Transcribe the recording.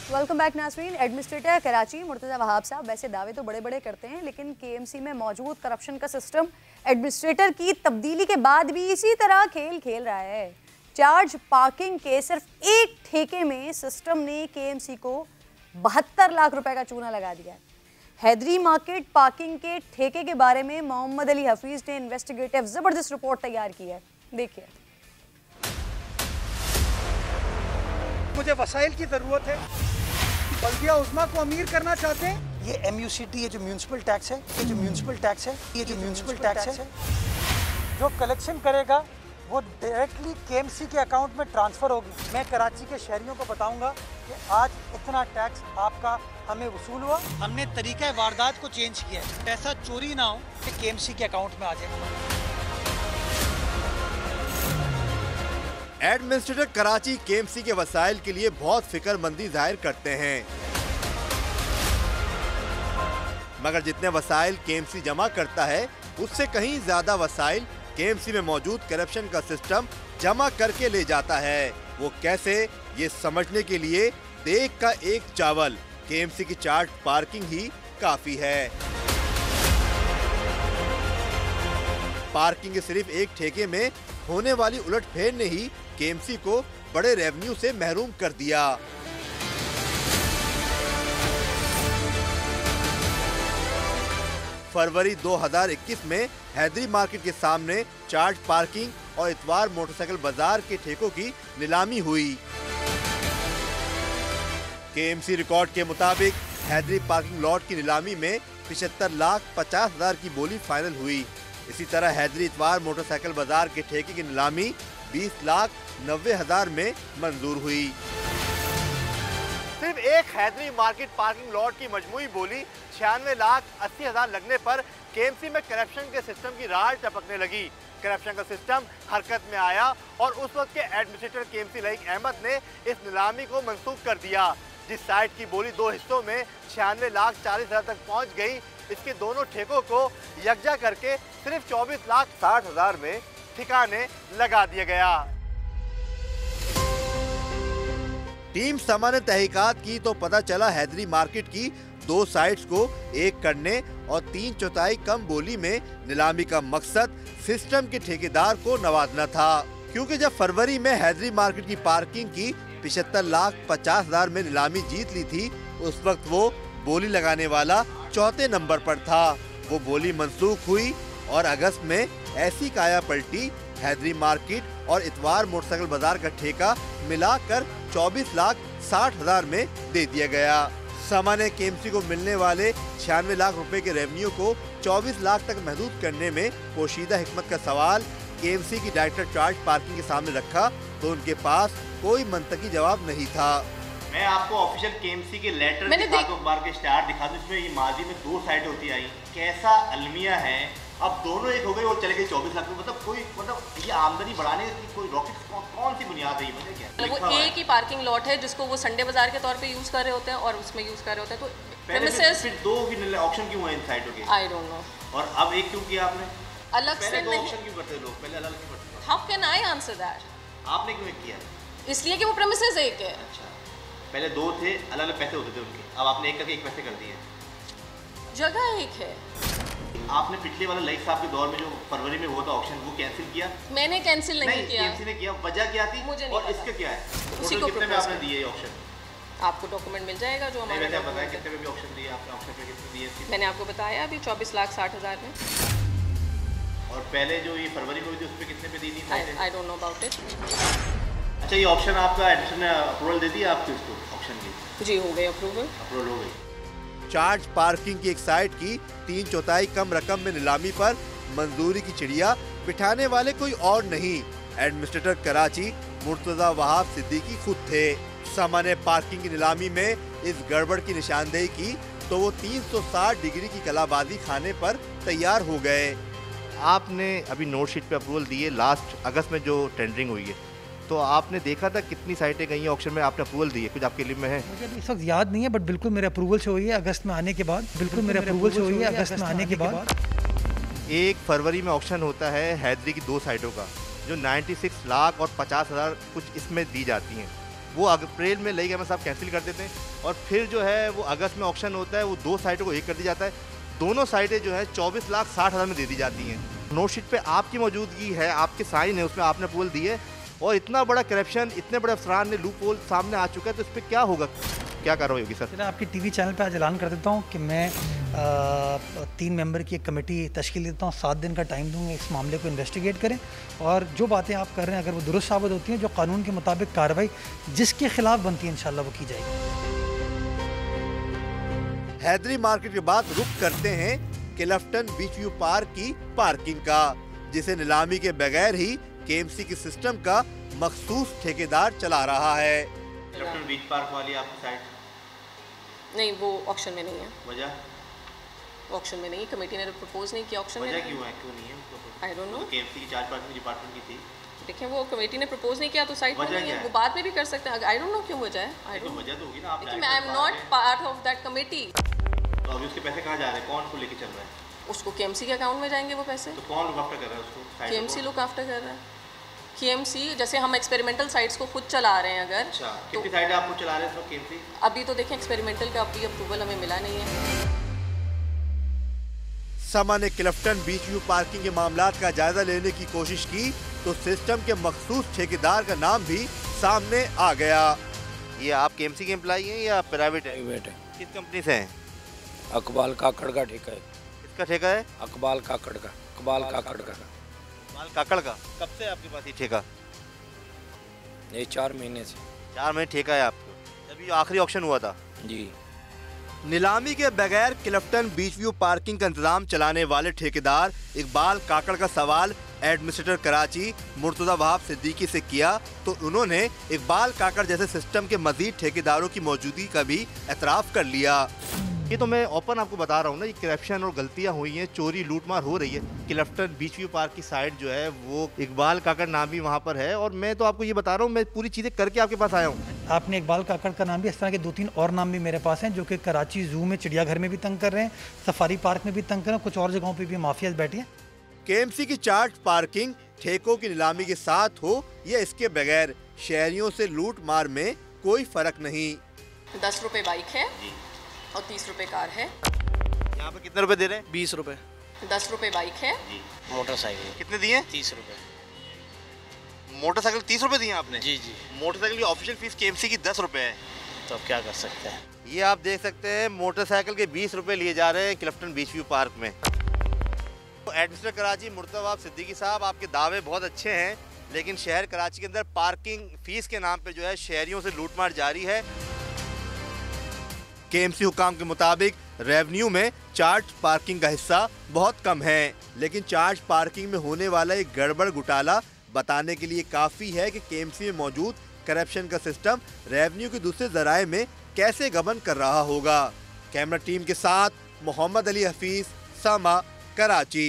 Welcome back नाज़रीन। Administrator Karachi Murtaza Wahab साहब वैसे दावे तो बड़े बड़े करते हैं, लेकिन केएमसी में मौजूद करप्शन का सिस्टम एडमिनिस्ट्रेटर की तब्दीली के बाद भी इसी तरह खेल खेल रहा है। चार्ज पार्किंग के सिर्फ एक ठेके में सिस्टम ने केएमसी को 72 लाख रुपए का चूना लगा दिया है। हैदरी मार्केट पार्किंग के ठेके के बारे में मोहम्मद अली हफीज ने इन्वेस्टिगेटिव जबरदस्त रिपोर्ट तैयार की है, देखिए। मुझे वसाइल की जरूरत है, बल्दिया उस्मा को अमीर करना चाहते हैं। ये MUCT, ये जो म्यूनिसिपल टैक्स है, ये जो म्यूनिसिपल टैक्स है, ये जो म्यूनिसिपल टैक्स है, जो कलेक्शन करेगा वो डायरेक्टली केएमसी के अकाउंट में ट्रांसफर होगी। मैं कराची के शहरियों को बताऊंगा कि आज इतना टैक्स आपका हमें वसूल हुआ। हमने तरीका वारदात को चेंज किया है, पैसा चोरी ना हो कि केएमसी के अकाउंट में आ जाए। एडमिनिस्ट्रेटर कराची केएमसी के वसाइल के लिए बहुत फिक्रमंदी जाहिर करते हैं, मगर जितने वसाइल केएमसी जमा करता है उससे कहीं ज्यादा वसाइल केएमसी में मौजूद करप्शन का सिस्टम जमा करके ले जाता है। वो कैसे, ये समझने के लिए देख का एक चावल केएमसी की चार्ज पार्किंग ही काफी है। पार्किंग के सिर्फ एक ठेके में होने वाली उलटफेर ने ही केएमसी को बड़े रेवेन्यू से महरूम कर दिया। फरवरी 2021 में हैदरी मार्केट के सामने चार्ज पार्किंग और इतवार मोटरसाइकिल बाजार के ठेकों की नीलामी हुई। केएमसी रिकॉर्ड के मुताबिक हैदरी पार्किंग लॉट की नीलामी में 75,50,000 की बोली फाइनल हुई। इसी तरह हैदरी इतवार मोटरसाइकिल बाजार के ठेके की नीलामी 20,90,000 में मंजूर हुई। सिर्फ एक हैदरी मार्केट पार्किंग लॉट की मजमूई बोली 96,80,000 लगने पर केएमसी में करप्शन के सिस्टम की राल टपकने लगी। करप्शन का सिस्टम हरकत में आया और उस वक्त के एडमिनिस्ट्रेटर केएमसी लईक अहमद ने इस नीलामी को मनसूख कर दिया। जिस साइट की बोली दो हिस्सों में 96,40,000 तक पहुंच गई, इसके दोनों ठेकों को यकजा करके सिर्फ 24,60,000 में ठिकाने लगा दिया गया। टीम सामान्य तहकीकात की तो पता चला हैदरी मार्केट की दो साइट्स को एक करने और 3/4 कम बोली में नीलामी का मकसद सिस्टम के ठेकेदार को नवाजना था, क्योंकि जब फरवरी में हैदरी मार्केट की पार्किंग की 75,50,000 में नीलामी जीत ली थी, उस वक्त वो बोली लगाने वाला चौथे नंबर पर था। वो बोली मनसूख हुई और अगस्त में ऐसी काया पलटी, हैदरी मार्केट और इतवार मोटरसाइकिल बाजार का ठेका मिलाकर 24,60,000 में दे दिया गया। सामान्य केएमसी को मिलने वाले 96 लाख रुपए के रेवेन्यू को 24 लाख तक महदूद करने में पोशीदा हिकमत का सवाल केएमसी की डायरेक्टर चार्ज पार्किंग के सामने रखा तो उनके पास कोई मंतकी जवाब नहीं था। मैं आपको ऑफिशियल केएमसी के लेटर दिखा दूं, अखबार के स्टार दिखा दूं, इसमें ये माजी में दो साइड होती आई, कैसा अलमिया है। अब दोनों एक हो गए और चले गए 24 लाख में। मतलब ये आमदनी बढ़ाने की कोई रॉकेट कौन सी बुनियाद है? मुझे क्या वो एक ही पार्किंग लॉट है जिसको वो संडे बाजार के तौर पे यूज कर रहे होते हैं और उसमें यूज कर रहे होते हैं, तो प्रेमिसेस फिर दो की ऑप्शन क्यों है इन साइटों के? I don't know. और अब एक क्यों किया आपने? अलग से नहीं, ऑप्शन क्यों करते लोग? पहले अलग क्यों करते? How can I answer that? आपने क्यों एक किया? इसलिए कि वो प्रेमिसेस एक है। अच्छा, पहले दो थे, अलग अलग पैसे होते थे उनके, अब आपने एक करके एक पैसे कर दिए। जगह एक है। आपने पिछले वाला लाइक साहब के दौर में जो फरवरी में हुआ था ऑप्शन, वो कैंसिल किया? मैंने कैंसिल नहीं किया। केएमसी ने किया। वजह क्या थी? मुझे नहीं और इसका क्या है? उसी को कितने में आपने दिए ये ऑप्शन? आपको डॉक्यूमेंट मिल जाएगा जो हमारे वैसे बताया कितने में भी ऑप्शन दिए आपने? ऑप्शन पे कितने दिए? मैंने आपको बताया अभी 24,60,000 में। और पहले जो ये फरवरी में हुई थी उस पे कितने पे दी थी? I don't know about it. अच्छा, ये ऑप्शन आपका एडमिशन ने अप्रूवल दे दिया आपको इसको ऑप्शन की? जी हो गई अप्रूवल हो गई। चार्ज पार्किंग की एक साइट की 3/4 कम रकम में नीलामी पर मंजूरी की चिड़िया बिठाने वाले कोई और नहीं, एडमिनिस्ट्रेटर कराची मुर्तज़ा वहाब सिद्दीकी खुद थे। सामान्य पार्किंग की नीलामी में इस गड़बड़ की निशानदेही की तो वो 360 डिग्री की कलाबाजी खाने पर तैयार हो गए। आपने अभी नोट शीट पे अप्रूवल दिए, लास्ट अगस्त में जो टेंडरिंग हुई है, तो आपने देखा था कितनी साइटें गई हैं ऑक्शन में, आपने अप्रूवल दी है? कुछ आपके लिस्ट में है? मुझे इस वक्त याद नहीं है, बट बिल्कुल मेरे अप्रूवल से हुई है अगस्त में आने के बाद। बिल्कुल मेरे अप्रूवल से हुई है अगस्त में आने के बाद। 1 फरवरी में ऑक्शन होता है हैदरी की दो साइटों का, जो 96 लाख और 50,000 कुछ इसमें दी जाती हैं। वो अप्रैल में लई गवर्नमेंट साहब कैंसिल कर देते हैं और फिर जो है वो अगस्त में ऑक्शन होता है, वो 2 साइटों को एक कर दिया जाता है। दोनों साइटें जो है 24,60,000 में दे दी जाती हैं। नोट शीट पे आपकी मौजूदगी है, आपके साइन है, उसमें आपने अप्रूवल दी है और इतना बड़ा करप्शन, इतने बड़े अफसरान ने लूप होल सामने आ चुका है, तो इस पर क्या होगा, क्या कार्रवाई होगी सर? मैं आपकी टीवी चैनल पे आज ऐलान कर देता हूँ कि मैं 3 मेंबर की एक कमेटी तश्कील देता हूँ, 7 दिन का टाइम दूँगा, इस मामले को इन्वेस्टिगेट करें और जो बातें आप कर रहे हैं अगर वो दुरुस्त साबित होती हैं, जो कानून के मुताबिक कार्रवाई जिसके खिलाफ बनती है इंशाल्लाह वो की जाएगी। हैदरी मार्केट के बाद रुख करते हैं क्लिफ्टन बीच व्यू पार्क की पार्किंग का, जिसे नीलामी के बगैर ही केएमसी के सिस्टम का मखसूस ठेकेदार चला रहा है। क्लिफ्टन बीच पार्क वाली आपकी साइट नहीं, वो ऑक्शन में नहीं है। वजह? ऑक्शन में नहीं है, कमेटी ने प्रपोज नहीं किया ऑक्शन में। वजह क्यों है, क्यों नहीं है? I don't know. केएमसी की चार्ज पार्किंग डिपार्टमेंट की थी। देखिए वो कमेटी ने प्रपोज नहीं किया तो साइट में नहीं है, वो बाद में भी कर सकते हैं। आई डोंट नो क्यों वजह है, आई डोंट नो। वजह तो होगी ना, आप I am not part of that committee. तो अभी उसके पैसे कहाँ जा रहे हैं, कौन को लेके चल रहा है? उसको केएमसी के अकाउंट में जाएंगे वो पैसे। तो कौन लुक आफ्टर कर रहा है उसको? केएमसी लुक आफ्टर कर रहा है। केएमसी जैसे हम एक्सपेरिमेंटल साइट्स को खुद चला रहे हैं अगर। अच्छा, कितनी साइटें आप खुद चला रहे हैं केएमसी? अभी तो देखें एक्सपेरिमेंटल का अभी अप्रूवल हमें मिला नहीं है। समा ने क्लिफ्टन बीच व्यू पार्किंग के मामलात का जायजा लेने की कोशिश की तो सिस्टम के मखसूस ठेकेदार का नाम भी सामने आ गया। ये आप केएमसी के एम्प्लॉई हैं या प्राइवेट है? प्राइवेट है। किस कंपनी से हैं? अकबाल काकड़ का ठेका है। किसका ठेका है? अकबाल काकड़ का। अकबाल काकड़ का। माल काकड़ का। कब से आपके पास ये ठेका? ये 4 महीने से। 4 महीने ठेका है आपको? जब ये आखिरी ऑक्शन हुआ था? जी। नीलामी के बगैर क्लिफ्टन बीच व्यू पार्किंग का इंतजाम चलाने वाले ठेकेदार इकबाल काकड़ का सवाल एडमिनिस्ट्रेटर कराची मुर्तजा वहाब सिद्दीकी से किया तो उन्होंने इकबाल काकड़ जैसे सिस्टम के मजीद ठेकेदारों की मौजूदगी का भी एतराफ़ कर लिया। ये तो मैं ओपन आपको बता रहा हूँ ना, ये करप्शन और गलतियाँ हुई हैं, चोरी लूटमार हो रही है। क्लिफ्टन बीच व्यू पार्क की साइड जो है वो इकबाल काकड़ नाम भी वहाँ पर है और मैं तो आपको ये बता रहा हूँ, मैं पूरी चीज़ें करके आपके पास आया हूँ। आपने इकबाल काकड़ का नाम भी, इस तरह के 2-3 और नाम भी मेरे पास हैं जो कि कराची जू में, चिड़ियाघर में भी तंग कर रहे हैं, सफारी पार्क में भी तंग कर रहे हैं, कुछ और जगहों पर भी माफियाज बैठी हैं। केएमसी की चार्ट पार्किंग ठेकों की नीलामी के साथ हो या इसके बगैर शहरियों से लूट मार में कोई फर्क नहीं। 10 रुपए बाइक है और 30 रुपए कार है। यहाँ पे कितने रुपए दे रहे हैं? 20 रुपए। 10 रुपए बाइक है। मोटरसाइकिल कितने दिए? 30 रुपए। मोटरसाइकिल 30 रुपए दिए आपने? जी जी। मोटरसाइकिल की ऑफिशियल फीस केएमसी की 10 रुपए है। तो अब क्या कर सकते हैं? ये आप देख सकते हैं मोटरसाइकिल के 20 रुपए लिए जा रहे हैं क्लिफ्टन बीच व्यू पार्क में। तो एडमिनिस्ट्रेटर कराची मुर्तजा वहाब सिद्दीकी साहब, आपके दावे बहुत अच्छे हैं लेकिन शहर कराची के अंदर पार्किंग फीस के नाम पे जो है शहरियों से लूटमार जारी है। केएमसी हुकाम के मुताबिक रेवेन्यू में चार्ज पार्किंग का हिस्सा बहुत कम है, लेकिन चार्ज पार्किंग में होने वाला एक गड़बड़ घोटाला बताने के लिए काफ़ी है कि केएमसी में मौजूद करप्शन का सिस्टम रेवेन्यू के दूसरे जराए में कैसे गबन कर रहा होगा। कैमरा टीम के साथ मोहम्मद अली हफीज, समा, कराची।